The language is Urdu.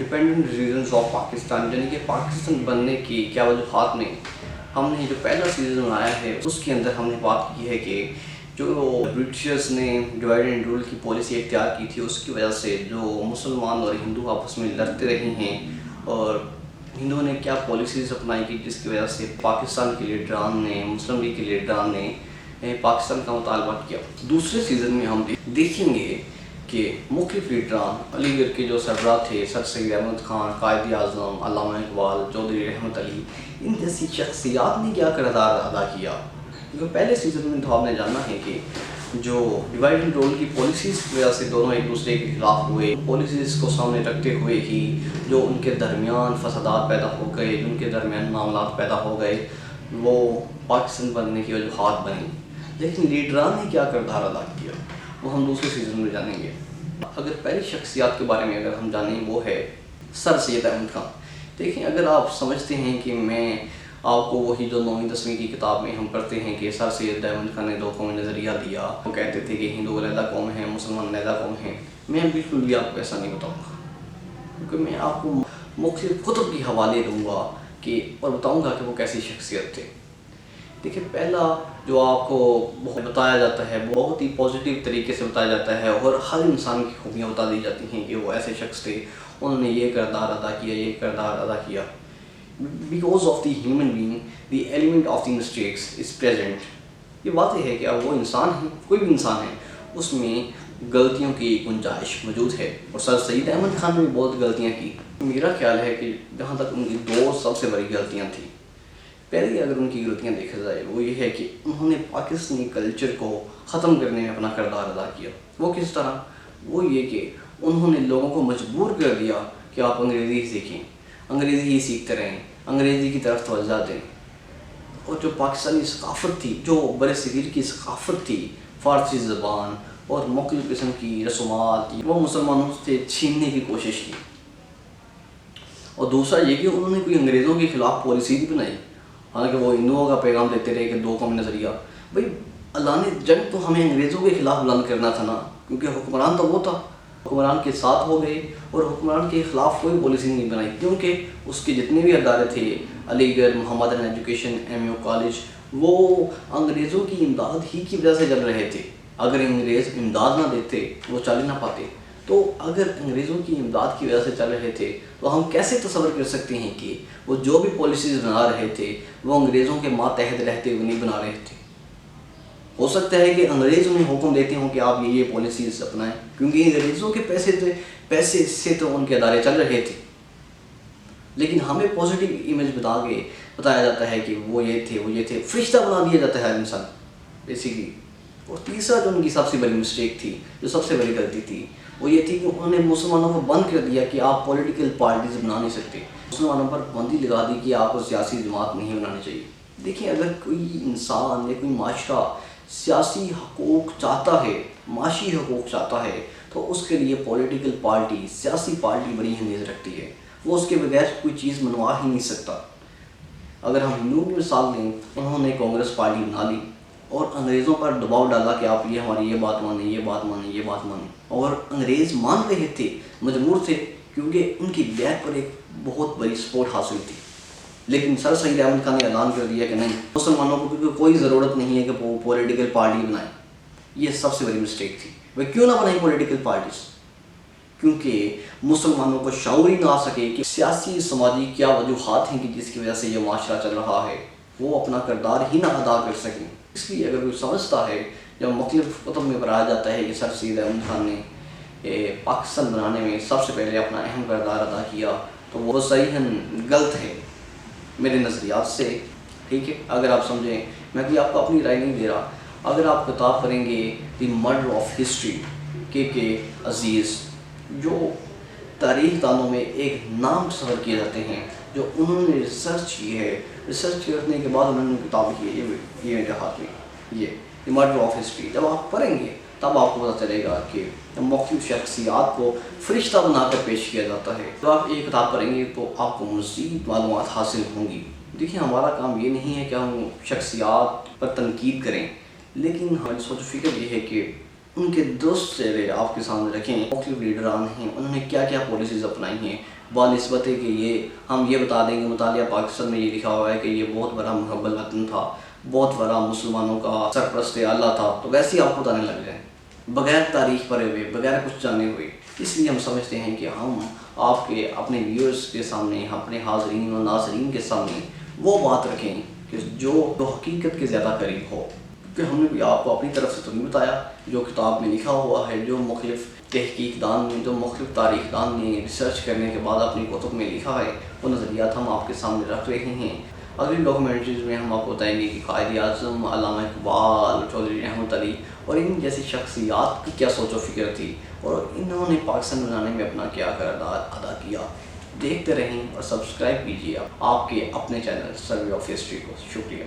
انڈیپینڈنٹ ریزنز آف پاکستان، یعنی کہ پاکستان بننے کی کیا وجوہات میں ہم نے جو پہلا سیزن بنایا ہے اس کے اندر ہم نے بات کی ہے کہ جو برٹشرز نے ڈیوائڈ اینڈ رول کی پالیسی اختیار کی تھی، اس کی وجہ سے جو مسلمان اور ہندو آپس میں لڑتے رہے ہیں، اور ہندوؤں نے کیا پالیسیز اپنائی کی جس کی وجہ سے پاکستان کے لیڈران نے، مسلم لیگ کے لیڈران نے پاکستان کا مطالبہ کیا۔ دوسرے سیزن میں ہم دیکھیں گے کہ مختلف لیڈران، علی گڑھ کے جو سربراہ تھے، سر سید احمد خان، قائد اعظم علامہ اقبال، چودھری رحمت علی، ان جیسی شخصیات نے کیا کردار ادا کیا؟ کیونکہ پہلے سیزن میں تو آپ نے جانا ہے کہ جو ڈیوائڈ اینڈ رول کی پالیسیز کی وجہ سے دونوں ایک دوسرے کے خلاف ہوئے، پالیسیز کو سامنے رکھتے ہوئے ہی جو ان کے درمیان فسادات پیدا ہو گئے، ان کے درمیان معاملات پیدا ہو گئے، وہ پاکستان بننے کی وجوہات بنی۔ لیکن لیڈران نے کیا کردار ادا کیا وہ ہم دوسرے سیزن میں جانیں گے۔ اگر پہلی شخصیات کے بارے میں اگر ہم جانیں وہ ہے سر سید احمد خان۔ دیکھیں، اگر آپ سمجھتے ہیں کہ میں آپ کو وہی جو 9ویں 10ویں کی کتاب میں ہم پڑھتے ہیں کہ سر سید احمد خان نے دو قومی نظریہ دیا، وہ کہتے تھے کہ ہندو علیحدہ قوم ہے، مسلمان علیحدہ قوم ہے، میں بالکل بھی آپ کو ایسا نہیں بتاؤں گا، کیونکہ میں آپ کو مختلف کتب کے حوالے دوں گا کہ اور بتاؤں گا کہ وہ کیسی شخصیت تھے۔ دیکھیں، پہلا جو آپ کو بتایا جاتا ہے بہت ہی پازیٹیو طریقے سے بتایا جاتا ہے، اور ہر انسان کی خوبیاں بتا دی جاتی ہیں کہ وہ ایسے شخص تھے، انہوں نے یہ کردار ادا کیا، یہ کردار ادا کیا۔ Because of the human being the element of the mistakes is present. یہ واضح ہے کہ اب وہ انسان ہیں، کوئی بھی انسان ہے، اس میں غلطیوں کی گنجائش موجود ہے، اور سر سید احمد خان نے بھی بہت غلطیاں کی۔ میرا خیال ہے کہ جہاں تک ان کی دو سب سے بڑی غلطیاں تھیں، پہلی اگر ان کی غلطیاں دیکھا جائے وہ یہ ہے کہ انہوں نے پاکستانی کلچر کو ختم کرنے میں اپنا کردار ادا کیا۔ وہ کس طرح؟ وہ یہ کہ انہوں نے لوگوں کو مجبور کر دیا کہ آپ انگریزی ہی سیکھیں، انگریزی ہی سیکھتے رہیں، انگریزی کی طرف توجہ دیں، اور جو پاکستانی ثقافت تھی، جو بر صغیر کی ثقافت تھی، فارسی زبان اور مختلف قسم کی رسومات، وہ مسلمانوں سے چھیننے کی کوشش کی۔ اور دوسرا یہ کہ انہوں نے کوئی انگریزوں کے خلاف پالیسی بھی بنائی، حالانکہ وہ ہندوؤں کا پیغام دیتے رہے کہ دو قومی نظریہ۔ بھائی، اللہ نے جنگ تو ہمیں انگریزوں کے خلاف بلند کرنا تھا نا، کیونکہ حکمران تو وہ تھا، حکمران کے ساتھ ہو گئے اور حکمران کے خلاف کوئی پالیسی نہیں بنائی، کیونکہ اس کے جتنے بھی ادارے تھے، علی گڑھ، محمد ایجوکیشن، MU کالج، وہ انگریزوں کی امداد ہی کی وجہ سے چل رہے تھے۔ اگر انگریز امداد نہ دیتے وہ چل ہی نہ پاتے۔ تو اگر انگریزوں کی امداد کی وجہ سے چل رہے تھے تو ہم کیسے تصور کر سکتے ہیں کہ وہ جو بھی پالیسیز بنا رہے تھے وہ انگریزوں کے ماتحت رہتے ہوئے نہیں بنا رہے تھے؟ ہو سکتا ہے کہ انگریز انہیں حکم دیتے ہوں کہ آپ یہ پالیسیز اپنائیں، کیونکہ انگریزوں کے پیسے سے تو ان کے ادارے چل رہے تھے، لیکن ہمیں پازیٹیو امیج بتایا جاتا ہے کہ وہ یہ تھے، فرشتہ بنا دیا جاتا ہے ہر انسان بیسیکلی۔ اور تیسرا جو ان کی سب سے بڑی مسٹیک تھی، جو سب سے بڑی غلطی تھی، وہ یہ تھی کہ انہوں نے مسلمانوں کو بند کر دیا کہ آپ پولیٹیکل پارٹیز بنا نہیں سکتے، مسلمانوں پر پابندی لگا دی کہ آپ کو سیاسی جماعت نہیں بنانی چاہیے۔ دیکھیں، اگر کوئی انسان یا کوئی معاشرہ سیاسی حقوق چاہتا ہے، معاشی حقوق چاہتا ہے، تو اس کے لیے پولیٹیکل پارٹی، سیاسی پارٹی بڑی اہمیت رکھتی ہے، وہ اس کے بغیر کوئی چیز منوا ہی نہیں سکتا۔ اگر ہم ہندوؤں کی مثال لیں، انہوں نے کانگریس پارٹی بنا لی اور انگریزوں پر دباؤ ڈالا کہ آپ ہماری یہ بات مانیں، یہ بات مانیں، یہ بات مانیں، اور انگریز مان رہے تھے، مجبور تھے، کیونکہ ان کی بیک پر ایک بہت بڑی سپورٹ حاصل تھی۔ لیکن سر سید احمد خان نے اعلان کر دیا کہ نہیں، مسلمانوں کو کیونکہ کوئی ضرورت نہیں ہے کہ وہ پولیٹیکل پارٹی بنائیں۔ یہ سب سے بڑی مسٹیک تھی۔ وہ کیوں نہ بنائیں پولیٹیکل پارٹیز؟ کیونکہ مسلمانوں کو شعور ہی نہ آ سکے کہ سیاسی سماجی کیا وجوہات ہیں کہ جس کی وجہ سے یہ معاشرہ چل رہا ہے، وہ اپنا کردار ہی نہ ادا کر سکیں۔ اس لیے اگر کوئی سمجھتا ہے، جب مختلف کتب میں پڑھایا جاتا ہے کہ سر سید احمد خان نے پاکستان بنانے میں سب سے پہلے اپنا اہم کردار ادا کیا، تو وہ صحیحاً غلط ہے میرے نظریات سے، ٹھیک ہے؟ اگر آپ سمجھیں، میں بھی آپ کو اپنی رائے نہیں دے رہا۔ اگر آپ کتاب پڑھیں گے دی مرڈر آف ہسٹری کے عزیز، جو تاریخ دانوں میں ایک نام تصور کیے جاتے ہیں، جو انہوں نے ریسرچ کی ہے، ریسرچ کرنے کے بعد انہوں نے کتاب کی ہے، یہ میرے ہاتھ میں، یہ دی مرڈر آف ہسٹری۔ جب آپ پڑھیں گے تب آپ کو پتہ چلے گا کہ مختلف شخصیات کو فرشتہ بنا کر پیش کیا جاتا ہے۔ جب آپ یہ کتاب پڑھیں گے تو آپ کو مزید معلومات حاصل ہوں گی۔ دیکھیں، ہمارا کام یہ نہیں ہے کہ ہم شخصیات پر تنقید کریں، لیکن ہماری سوچ و فکر یہ ہے کہ ان کے درست چہرے آپ کے سامنے رکھیں۔ مختلف لیڈران ہیں، انہوں نے کیا کیا پالیسیز اپنائی ہیں، بنسبت کہ یہ ہم یہ بتا دیں گے مطالعہ پاکستان میں یہ لکھا ہوا ہے کہ یہ بہت بڑا محب الوطن تھا، بہت بڑا مسلمانوں کا سرپرست اعلیٰ تھا، تو ویسے ہی آپ کو بتانے لگ جائیں بغیر تاریخ پڑھے ہوئے، بغیر کچھ جانے ہوئے۔ اس لیے ہم سمجھتے ہیں کہ ہم آپ کے اپنے ویورز کے سامنے، اپنے حاضرین و ناظرین کے سامنے وہ بات رکھیں کہ جو حقیقت کے زیادہ قریب ہو، کیونکہ ہم نے بھی آپ کو اپنی طرف سے تو نہیں بتایا، جو کتاب میں لکھا ہوا ہے، جو مختلف تحقیق دان نے، جو مختلف تاریخ دان نے ریسرچ کرنے کے بعد اپنی کتب میں لکھا ہے، وہ نظریات ہم آپ کے سامنے رکھ رہے ہیں۔ اگلی ڈاکومنٹریز میں ہم آپ کو بتائیں گے کہ قائد اعظم علامہ اقبال، چودھری رحمت علی اور ان جیسی شخصیات کی کیا سوچ و فکر تھی، اور انہوں نے پاکستان بنانے میں اپنا کیا کردار ادا کیا۔ دیکھتے رہیں اور سبسکرائب کیجیے آپ کے اپنے چینل سروے آف ہسٹری کو۔ شکریہ۔